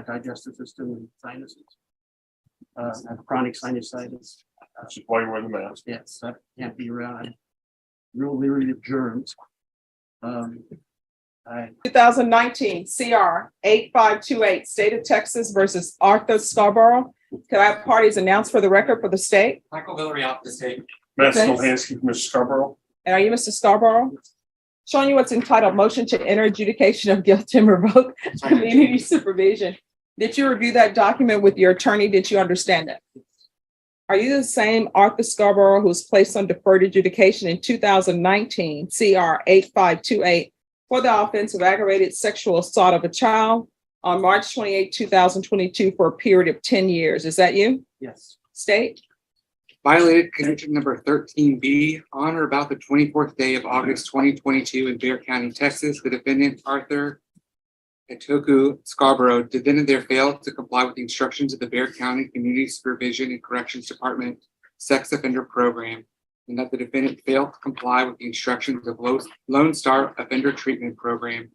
digestive system and sinuses. I have chronic sinusitis. Which is why you wear the mask. Yes, I can't be around. Real leery of germs. I 2019 CR 8528, State of Texas versus Arthur Scarborough. Could I have parties announced for the record for the state? Michael Villery off the state. Matt Okay. Stolhansky from Mr. Scarborough. And are you Mr. Scarborough? Showing you what's entitled Motion to Enter Adjudication of Guilt and Revoke Community Supervision. Did you review that document with your attorney? Did you understand it? Are you the same Arthur Scarborough who was placed on deferred adjudication in 2019 CR 8528 for the offense of aggravated sexual assault of a child on March 28, 2022 for a period of 10 years? Is that you? yes, State? Violated conviction number 13B on or about the 24th day of August 2022 in Bexar County, Texas. The defendant, Arthur Etoku Scarborough, defendant there failed to comply with the instructions of the Bexar County Community Supervision and Corrections Department Sex Offender Program, and that the defendant failed to comply with the instructions of Lone Star Offender Treatment Program,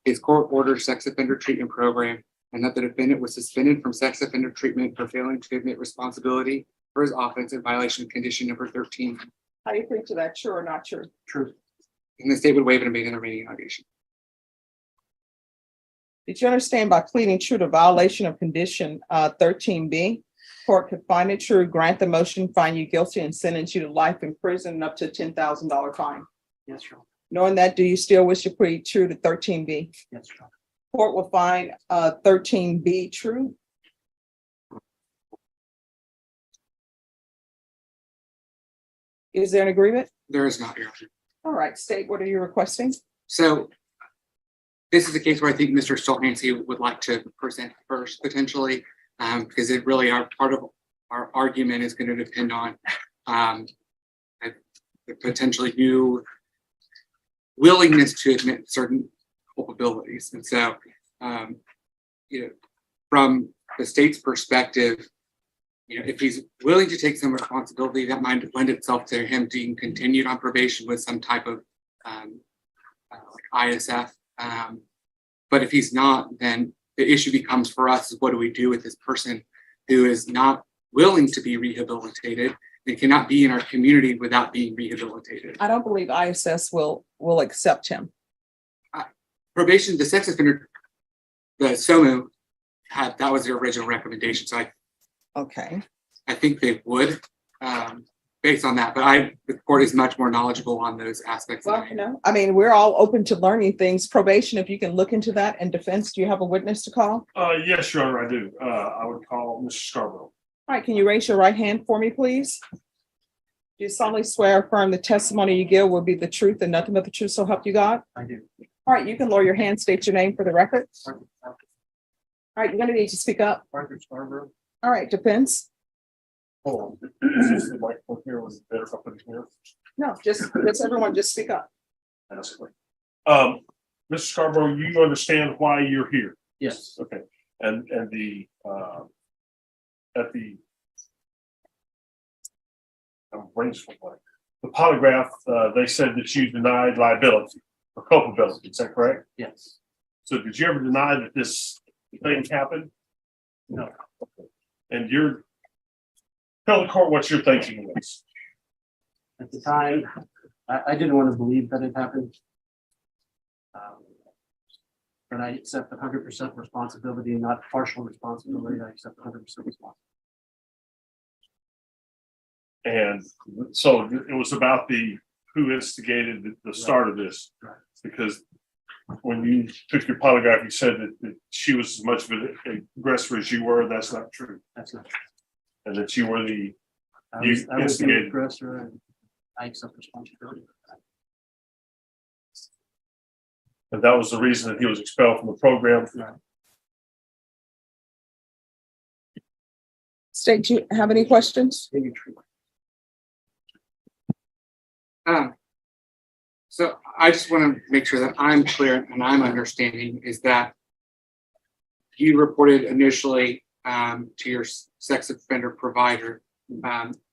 his court-ordered sex offender treatment program, and that the defendant was suspended from sex offender treatment for failing to admit responsibility for his offense in violation of condition number 13. How do you think to that? True or not true? true. And the state would waive and abate the remaining allegation. Did you understand by pleading true to violation of condition 13B, court could find it true, grant the motion, find you guilty, and sentence you to life in prison and up to $10,000 fine? Yes, sure. Knowing that, do you still wish to plead true to 13B? Yes, sure. Court will find 13B true. Is there an agreement? There is not, Your Honor. All right, state, what are you requesting? So this is a case where I think Mr. Stolhansky would like to present first potentially, because it really are part of our argument is going to depend on the potentially new willingness to admit certain culpabilities. And so, from the state's perspective, if he's willing to take some responsibility, that might lend itself to him being continued on probation with some type of like ISF. But if he's not, then the issue becomes for us is what do we do with this person who is not willing to be rehabilitated and cannot be in our community without being rehabilitated. I don't believe ISS will accept him. Probation, the sex offender, the SOMU that was their original recommendation. So Okay. I think they would, based on that, but the court is much more knowledgeable on those aspects. Well, I mean, we're all open to learning things. Probation, if you can look into that. And defense, do you have a witness to call? Yes, Your Honor, I do. I would call Mr. Scarborough. All right, can you raise your right hand for me, please? Do you solemnly swear or affirm the testimony you give will be the truth and nothing but the truth, so help you God? I do. All right, you can lower your hand, state your name for the record. All right, you're gonna need to speak up. Arthur Scarborough. All right, defense. Hold on. Is this the microphone here? Was it better if I put it here? No, just everyone just speak up. That's great. Mr. Scarborough, you understand why you're here? Yes, Okay. And the at the the polygraph, they said that you denied liability or culpability. Is that correct? yes, So did you ever deny that this thing happened? no. Okay. And tell the court what you're thinking was. At the time, I didn't want to believe that it happened. But I accept 100% responsibility, not partial responsibility. I accept 100% responsibility. And so it was about who instigated the start of this, Right. because when you took your polygraph, you said that she was as much of an aggressor as you were. That's not true. That's not true. And that you were I was the instigated. aggressor and I accept responsibility for that. And that was the reason that he was expelled from the program. Right. State, do you have any questions? Maybe true. So I just want to make sure that I'm clear and I'm understanding is that you reported initially to your sex offender provider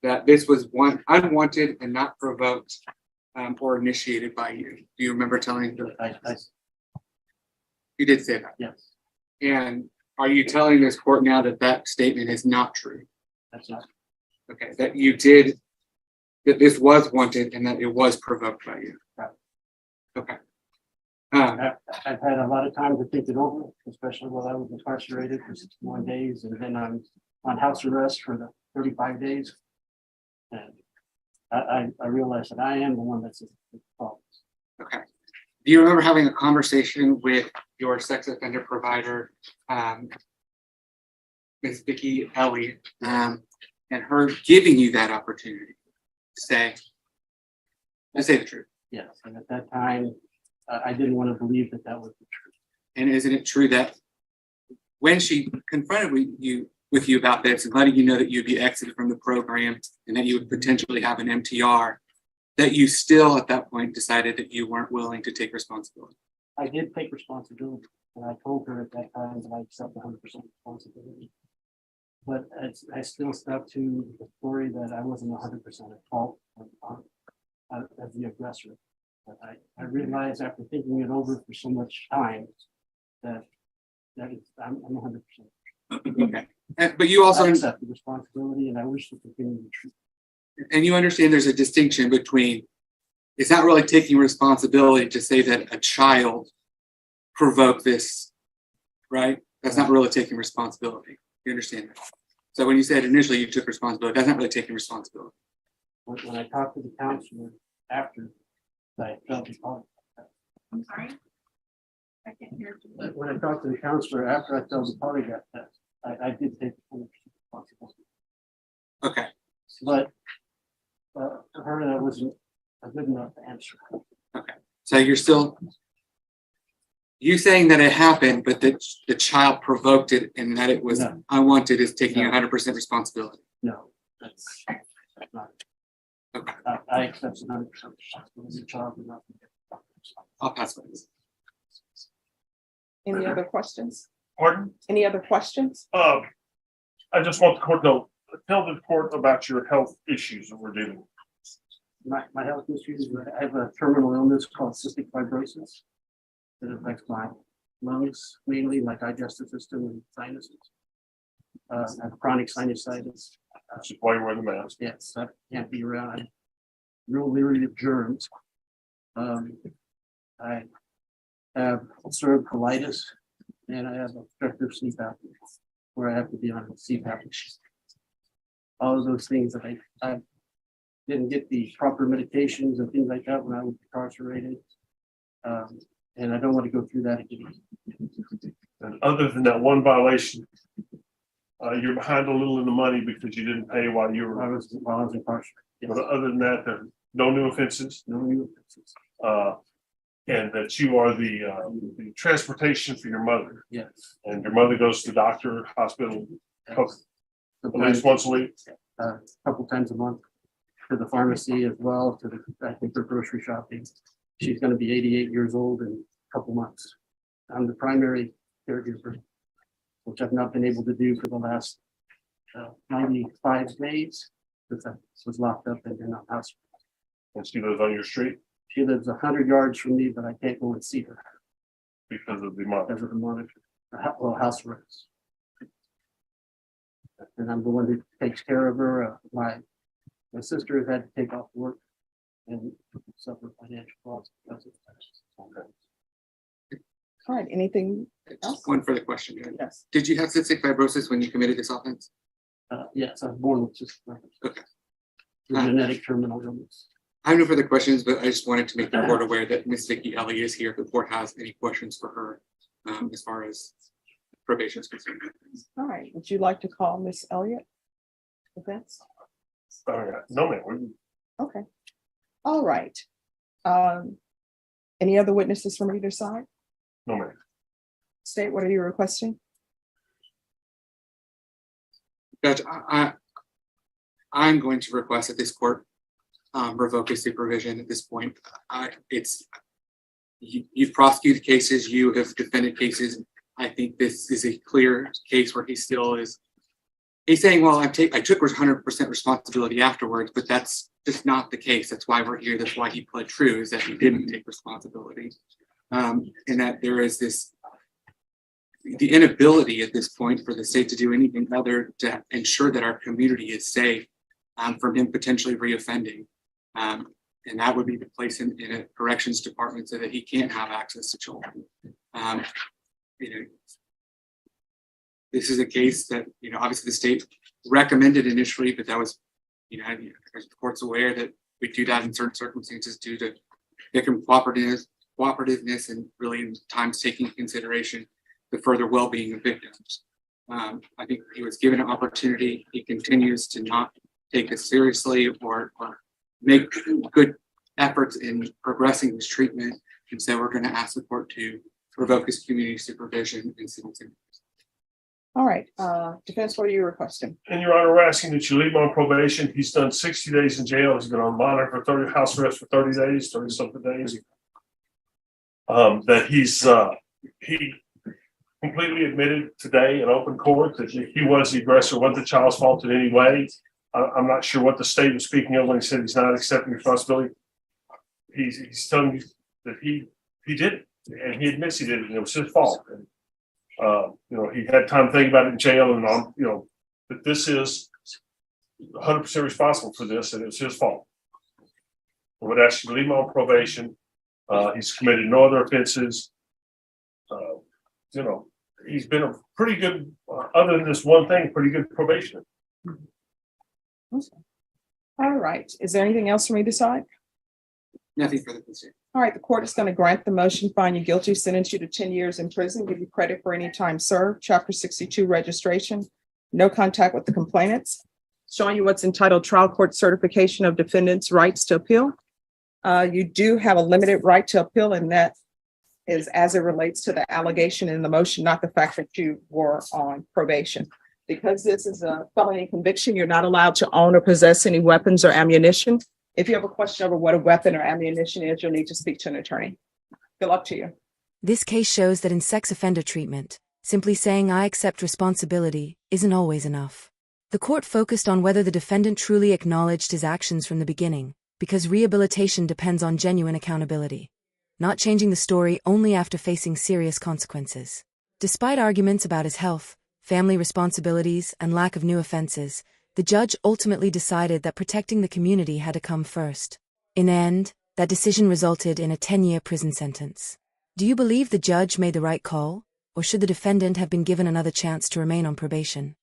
that this was unwanted and not provoked or initiated by you. Do you remember telling them? I You did say that. yes, And Are you telling this court now that that statement is not true? That's not, Okay, that you did, that this was wanted and that it was provoked by you? Right. Okay. I've had a lot of time to think it over, especially while I was incarcerated for 61 days, and then I'm on house arrest for the 35 days. And I realized that I am the one that's the problem. Okay. Do you remember having a conversation with your sex offender provider, Ms. Vicki Elliott, and her giving you that opportunity to say the truth? Yes, and at that time, I didn't want to believe that that was the truth. And isn't it true that when she confronted with you about this and letting you know that you'd be exited from the program and that you would potentially have an MTR, that you still at that point decided that you weren't willing to take responsibility? I did take responsibility, and I told her at that time that I accept 100% responsibility. But I still stuck to the story that I wasn't 100% at fault as the aggressor. But I realized after thinking it over for so much time that I'm 100%. Okay. But you also I accept the responsibility, and I wish to continue the truth. and you understand there's a distinction between, it's not really taking responsibility to say that a child provoked this, right? That's not really taking responsibility. You understand that? So when you said initially you took responsibility, that's not really taking responsibility. When I talked to the counselor after I felt the part, I'm sorry? I can't hear you. when I talked to the counselor after I felt the polygraph test, I did take 100% responsibility. Okay. But for her, that wasn't a good enough answer. So you're still, you saying that it happened, but that the child provoked it and that it was No. unwanted is taking No. 100% responsibility. No, that's not. Okay. I accept 100% responsibility. The child did not. I'll pass it. Any other questions? Pardon? Any other questions? I just want the court to know, tell the court about your health issues that we're dealing with. My health issues, I have a terminal illness called cystic fibrosis that affects my lungs, mainly my digestive system and sinuses. I have chronic sinusitis. Which is why you're wearing the mask. Yes, I can't be around. I'm real leery of germs. I have ulcerative colitis, and I have obstructive sleep apnea, where I have to be on a CPAP machine. All of those things that I didn't get the proper medications and things like that when I was incarcerated. And I don't want to go through that again. And other than that one violation, you're behind a little in the money because you didn't pay while you While I were, was incarcerated. Yes. but other than that, there are no new offenses. No new offenses. And that you are the transportation for your mother, Yes. and your mother goes to the doctor, hospital, at least once a week. A couple times a month, to the pharmacy as well, to the, I think, for grocery shopping. She's gonna be 88 years old in a couple months. I'm the primary caregiver, which I've not been able to do for the last 95 days, since I was locked up and in a house. And she lives on your street She lives 100 yards from me, but I can't go and see her because of the monitor. because of the monitor, house arrest. And I'm the one who takes care of her. My sister has had to take off work and suffer financial loss because of that. All right, anything else? One further question, Judge. Yes. Did you have cystic fibrosis when you committed this offense? Yes, I was born with cystic fibrosis. Okay. The genetic terminal illness. I have no further questions, but I just wanted to make the court aware that Ms. Vicki Elliott is here. If the court has any questions for her, as far as probation is concerned. All right, would you like to call Miss Elliott? Events? No, ma'am. Okay. All right. Any other witnesses from either side? No, ma'am. State, what are you requesting? Judge, I'm going to request that this court revoke his supervision at this point. You've prosecuted cases, you have defended cases. I think this is a clear case where he still is. He's saying, well, I took 100% responsibility afterwards, but that's just not the case. That's why we're here. That's why he pled true, is that he didn't take responsibility. And that there is this the inability at this point for the state to do anything other to ensure that our community is safe from him potentially reoffending. And that would be the place in a corrections department so that he can't have access to children. This is a case that, obviously the state recommended initially, but that was, the court's aware that we do that in certain circumstances due to victim cooperativeness and really in times taking into consideration the further well-being of victims. I think he was given an opportunity. He continues to not take this seriously or make good efforts in progressing his treatment. And so we're going to ask the court to revoke his community supervision and sentencing. All right, defense, what are you requesting? And Your Honor, we're asking that you leave him on probation. He's done 60 days in jail. He's been on monitor for 30 house arrest for 30 days, 30 something days. That he completely admitted today in open court that he was the aggressor, wasn't the child's fault in any way. I'm not sure what the state was speaking of when he said he's not accepting responsibility. He's telling you that he did it, and he admits he did it, and it was his fault. And, he had time to think about it in jail, and that this is 100% responsible for this, and it was his fault. I would ask you to leave him on probation. He's committed no other offenses. He's been a pretty good, other than this one thing, pretty good probationer. All right, is there anything else for me to decide? Nothing further to say. All right, the court is going to grant the motion, find you guilty, sentence you to 10 years in prison, give you credit for any time served, Chapter 62 registration, no contact with the complainants, showing you what's entitled trial court certification of defendant's rights to appeal. You do have a limited right to appeal, and that is as it relates to the allegation in the motion, not the fact that you were on probation. Because this is a felony conviction, you're not allowed to own or possess any weapons or ammunition. If you have a question over what a weapon or ammunition is, you'll need to speak to an attorney. Good luck to you. This case shows that in sex offender treatment, simply saying I accept responsibility isn't always enough. The court focused on whether the defendant truly acknowledged his actions from the beginning, because rehabilitation depends on genuine accountability, not changing the story only after facing serious consequences. Despite arguments about his health, family responsibilities, and lack of new offenses, the judge ultimately decided that protecting the community had to come first. In the end, that decision resulted in a 10-year prison sentence. Do you believe the judge made the right call, or should the defendant have been given another chance to remain on probation?